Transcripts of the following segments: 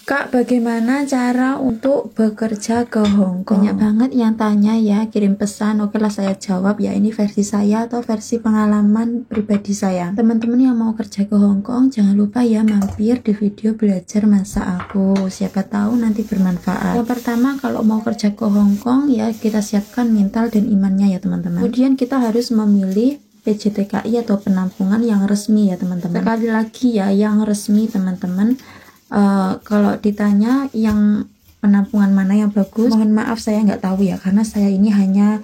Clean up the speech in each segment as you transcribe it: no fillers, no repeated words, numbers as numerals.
Kak, bagaimana cara untuk bekerja ke Hong Kong? Banyak banget yang tanya ya, kirim pesan. Oke lah, saya jawab ya, ini versi saya atau versi pengalaman pribadi saya. Teman-teman yang mau kerja ke Hong Kong, jangan lupa ya mampir di video belajar masak aku. Siapa tahu nanti bermanfaat. Yang pertama, kalau mau kerja ke Hong Kong ya, kita siapkan mental dan imannya ya teman-teman. Kemudian kita harus memilih PJTKI atau penampungan yang resmi ya teman-teman. Sekali lagi ya, yang resmi teman-teman. Kalau ditanya yang penampungan mana yang bagus, mohon maaf saya nggak tahu ya, karena saya ini hanya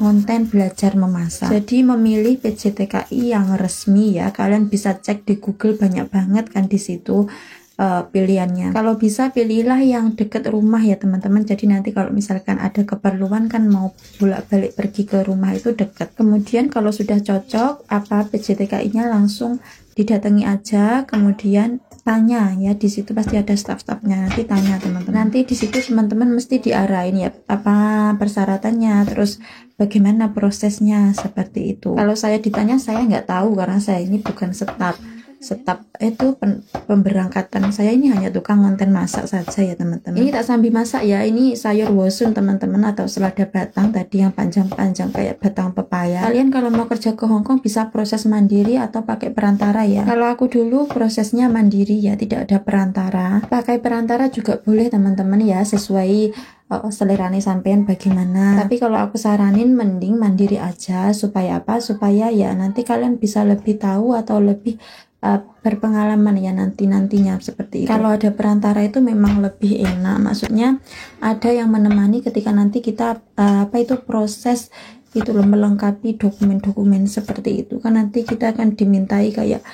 konten belajar memasak. Jadi memilih PJTKI yang resmi ya, kalian bisa cek di Google, banyak banget kan di situ pilihannya. Kalau bisa pilihlah yang dekat rumah ya teman-teman, jadi nanti kalau misalkan ada keperluan kan mau bolak-balik pergi ke rumah itu dekat. Kemudian kalau sudah cocok apa PJTKI-nya, langsung didatangi aja, kemudian tanya ya, di situ pasti ada staff-staffnya, nanti tanya teman-teman. Nanti di situ teman-teman mesti diarahin ya apa persyaratannya, terus bagaimana prosesnya, seperti itu. Kalau saya ditanya saya nggak tahu karena saya ini bukan staff itu pemberangkatan, saya ini hanya tukang konten masak saja ya teman-teman. Ini tak sambil masak ya, ini sayur wosun teman-teman, atau selada batang tadi yang panjang-panjang kayak batang pepaya. Kalian kalau mau kerja ke Hong Kong bisa proses mandiri atau pakai perantara ya. Kalau aku dulu prosesnya mandiri ya, tidak ada perantara. Pakai perantara juga boleh teman-teman ya, sesuai selerane sampean bagaimana. Tapi kalau aku saranin mending mandiri aja, supaya apa? Supaya ya nanti kalian bisa lebih tahu atau lebih berpengalaman ya nantinya seperti itu. Kalau ada perantara itu memang lebih enak, maksudnya ada yang menemani ketika nanti kita proses itu loh, melengkapi dokumen-dokumen seperti itu kan, nanti kita akan dimintai kayak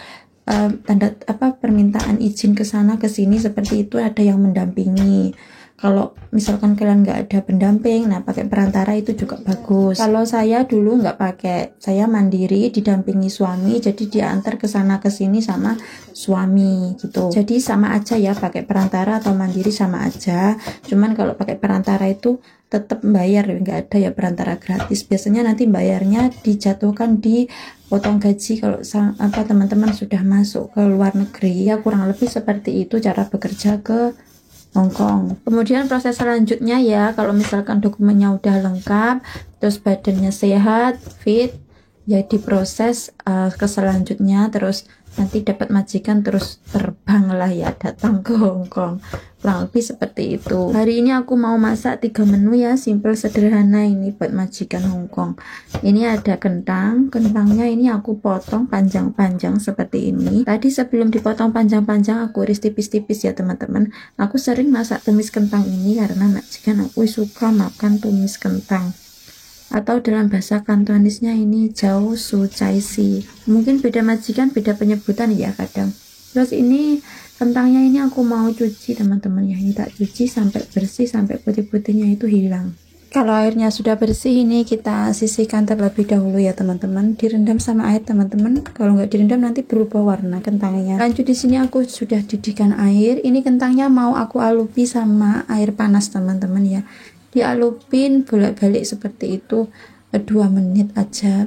tanda permintaan izin ke sana ke sini seperti itu, ada yang mendampingi. Kalau misalkan kalian nggak ada pendamping, nah pakai perantara itu juga bagus. Kalau saya dulu nggak pakai, saya mandiri didampingi suami, jadi dia antar ke sana ke sini sama suami gitu. Jadi sama aja ya, pakai perantara atau mandiri sama aja. Cuman kalau pakai perantara itu tetap bayar, nggak ada ya perantara gratis. Biasanya nanti bayarnya dijatuhkan di potong gaji kalau teman-teman sudah masuk ke luar negeri ya, kurang lebih seperti itu cara bekerja ke Hong Kong. Kemudian proses selanjutnya ya, kalau misalkan dokumennya udah lengkap, terus badannya sehat, fit, ya diproses ke selanjutnya, terus nanti dapat majikan, terus terbang lah ya, datang ke Hong Kong. Kurang lebih seperti itu. Hari ini aku mau masak 3 menu ya, simple sederhana ini buat majikan Hong Kong. Ini ada kentangnya ini aku potong panjang-panjang seperti ini. Tadi sebelum dipotong panjang-panjang aku iris tipis-tipis ya teman-teman. Aku sering masak tumis kentang ini karena majikan aku suka makan tumis kentang, atau dalam bahasa Kantonisnya ini jauh su cai si. Mungkin beda majikan, beda penyebutan ya kadang. Terus ini kentangnya ini aku mau cuci teman-teman ya, ini tak cuci sampai bersih, sampai putih-putihnya itu hilang. Kalau airnya sudah bersih, ini kita sisihkan terlebih dahulu ya teman-teman, direndam sama air teman-teman. Kalau nggak direndam nanti berubah warna kentangnya. Lanjut di sini aku sudah didihkan air. Ini kentangnya mau aku alupi sama air panas teman-teman ya, dialupin bolak-balik seperti itu 2 menit aja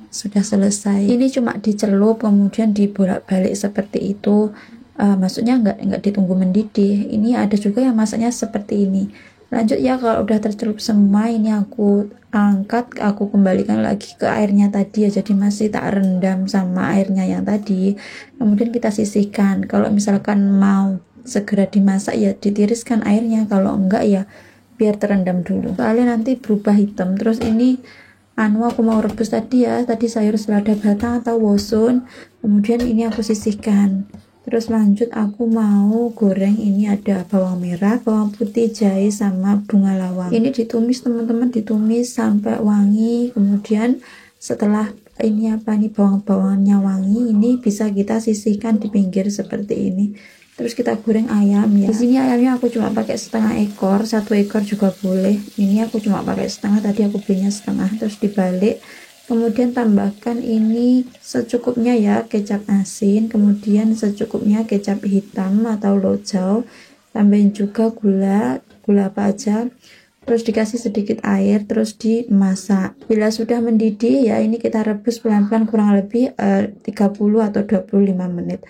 sudah selesai. Ini cuma dicelup kemudian dibolak-balik seperti itu, maksudnya nggak ditunggu mendidih. Ini ada juga yang masaknya seperti ini. Lanjut ya, kalau udah tercelup semua ini aku angkat, aku kembalikan lagi ke airnya tadi ya, jadi masih tak rendam sama airnya yang tadi. Kemudian kita sisihkan. Kalau misalkan mau segera dimasak ya ditiriskan airnya, kalau enggak ya biar terendam dulu, soalnya nanti berubah hitam. Terus ini aku mau rebus tadi ya, tadi sayur selada batang atau wosun, kemudian ini aku sisihkan. Terus lanjut aku mau goreng, ini ada bawang merah, bawang putih, jahe sama bunga lawang. Ini ditumis teman-teman, ditumis sampai wangi. Kemudian setelah ini bawang-bawangnya wangi, ini bisa kita sisihkan di pinggir seperti ini. Terus kita goreng ayam ya. Di sini ayamnya aku cuma pakai setengah ekor, 1 ekor juga boleh. Ini aku cuma pakai setengah, tadi aku belinya setengah. Terus dibalik, kemudian tambahkan ini secukupnya ya kecap asin, kemudian secukupnya kecap hitam atau lojau. Tambahin juga gula apa aja. Terus dikasih sedikit air, terus dimasak. Bila sudah mendidih ya, ini kita rebus pelan-pelan kurang lebih 30 atau 25 menit.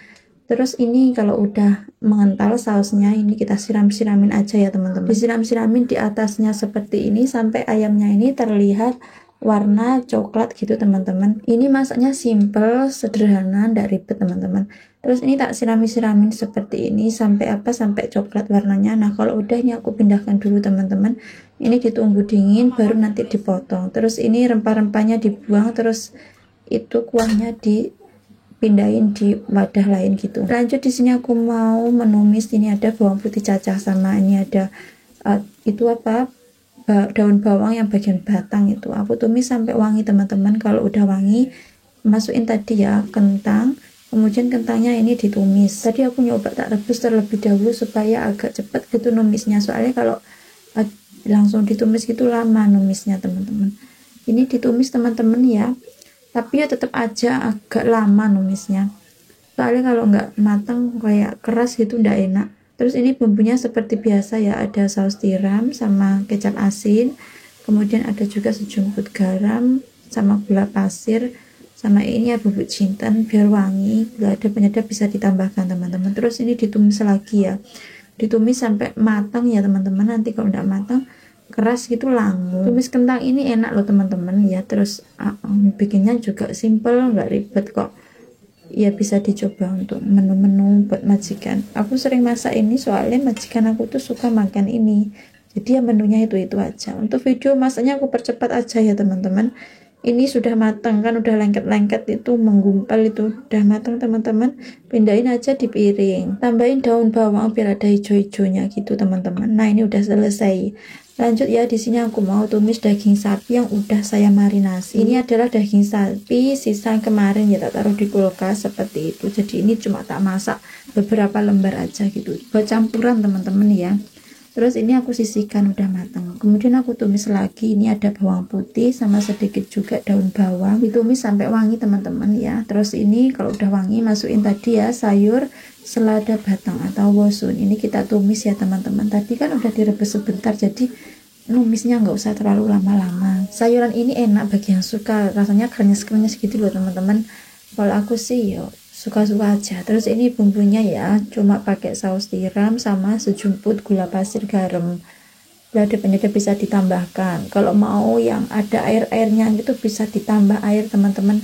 Terus ini kalau udah mengental sausnya, ini kita siram-siramin aja ya teman-teman. Disiram-siramin di atasnya seperti ini sampai ayamnya ini terlihat warna coklat gitu teman-teman. Ini masaknya simple, sederhana, ndak ribet teman-teman. Terus ini tak siramin seperti ini sampai sampai coklat warnanya. Nah kalau udah ini aku pindahkan dulu teman-teman. Ini ditunggu dingin baru nanti dipotong. Terus ini rempah-rempahnya dibuang, terus itu kuahnya dipindahin di wadah lain gitu. Lanjut di sini aku mau menumis. Ini ada bawang putih cacah sama ini ada daun bawang yang bagian batang itu. Aku tumis sampai wangi teman-teman. Kalau udah wangi, masukin tadi ya kentang. Kemudian kentangnya ini ditumis. Tadi aku nyoba tak rebus terlebih dahulu supaya agak cepat gitu numisnya. Soalnya kalau langsung ditumis gitu lama numisnya teman-teman. Ini ditumis teman-teman ya. Tapi ya tetap aja agak lama numisnya. Soalnya kalau nggak matang kayak keras gitu nggak enak. Terus ini bumbunya seperti biasa ya, ada saus tiram sama kecap asin, kemudian ada juga sejumput garam sama gula pasir, sama ini ya bubuk jinten biar wangi. Gula ada penyedap bisa ditambahkan teman-teman. Terus ini ditumis lagi ya, ditumis sampai matang ya teman-teman. Nanti kalau nggak matang keras gitu langu. Tumis kentang ini enak loh teman-teman ya. Terus bikinnya juga simple, nggak ribet kok ya, bisa dicoba untuk menu-menu buat majikan. Aku sering masak ini soalnya majikan aku tuh suka makan ini, jadi ya menunya itu aja. Untuk video masaknya aku percepat aja ya teman-teman. Ini sudah matang kan, udah lengket-lengket itu menggumpal, itu udah matang teman-teman. Pindahin aja di piring, tambahin daun bawang biar ada hijau-hijaunya gitu teman-teman. Nah ini udah selesai. Lanjut ya, di sini aku mau tumis daging sapi yang udah saya marinasi. Ini adalah daging sapi sisa kemarin ya, tak taruh di kulkas seperti itu. Jadi ini cuma tak masak beberapa lembar aja gitu buat campuran teman-teman ya. Terus ini aku sisihkan udah matang. Kemudian aku tumis lagi. Ini ada bawang putih sama sedikit juga daun bawang. Ditumis sampai wangi teman-teman ya. Terus ini kalau udah wangi masukin tadi ya sayur selada batang atau wosun. Ini kita tumis ya teman-teman. Tadi kan udah direbus sebentar, jadi numisnya nggak usah terlalu lama-lama. Sayuran ini enak bagi yang suka rasanya krenyes-krenyes gitu loh teman-teman. Kalau aku sih ya suka-suka aja. Terus ini bumbunya ya cuma pakai saus tiram sama sejumput gula pasir, garam. Lada penyedap bisa ditambahkan. Kalau mau yang ada air-airnya gitu bisa ditambah air teman-teman.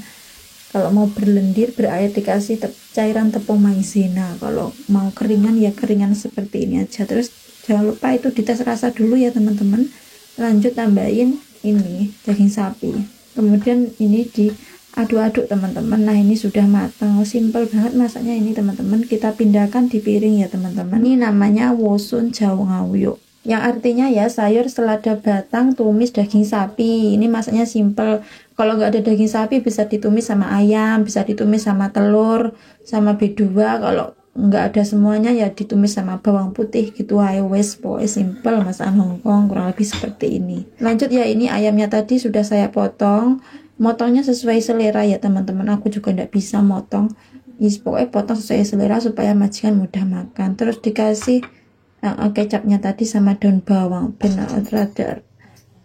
Kalau mau berlendir berair dikasih cairan tepung maizena. Kalau mau keringan ya keringan seperti ini aja. Terus jangan lupa itu dites rasa dulu ya teman-teman. Lanjut tambahin ini daging sapi. Kemudian ini diaduk-aduk teman-teman. Nah ini sudah matang, simple banget masaknya ini teman-teman. Kita pindahkan di piring ya teman-teman. Ini namanya wosun jawa ngawuyuk, yang artinya ya sayur selada batang tumis daging sapi. Ini masaknya simple. Kalau nggak ada daging sapi bisa ditumis sama ayam, bisa ditumis sama telur, sama B2. Kalau nggak ada semuanya ya ditumis sama bawang putih gitu aja wes. Pokoknya simple masakan Hongkong kurang lebih seperti ini. Lanjut ya, ini ayamnya tadi sudah saya potong. Motongnya sesuai selera ya teman-teman. Aku juga nggak bisa motong. Pokoknya potong sesuai selera supaya majikan mudah makan. Terus dikasih kecapnya tadi sama daun bawang benar rada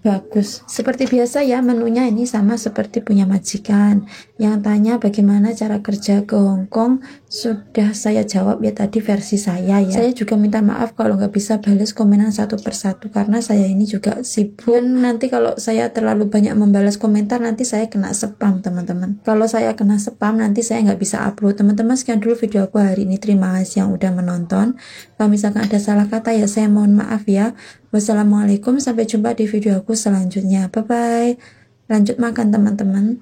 bagus. Seperti biasa ya, menunya ini sama seperti punya majikan. Yang tanya bagaimana cara kerja ke Hongkong, sudah saya jawab ya tadi versi saya ya. Saya juga minta maaf kalau nggak bisa balas komenan satu persatu karena saya ini juga sibuk. Dan nanti kalau saya terlalu banyak membalas komentar nanti saya kena spam teman-teman. Kalau saya kena spam nanti saya nggak bisa upload. Teman-teman sekian dulu video aku hari ini. Terima kasih yang udah menonton. Kalau misalkan ada salah kata ya saya mohon maaf ya. Wassalamualaikum, sampai jumpa di video aku selanjutnya. Bye bye. Lanjut makan teman-teman.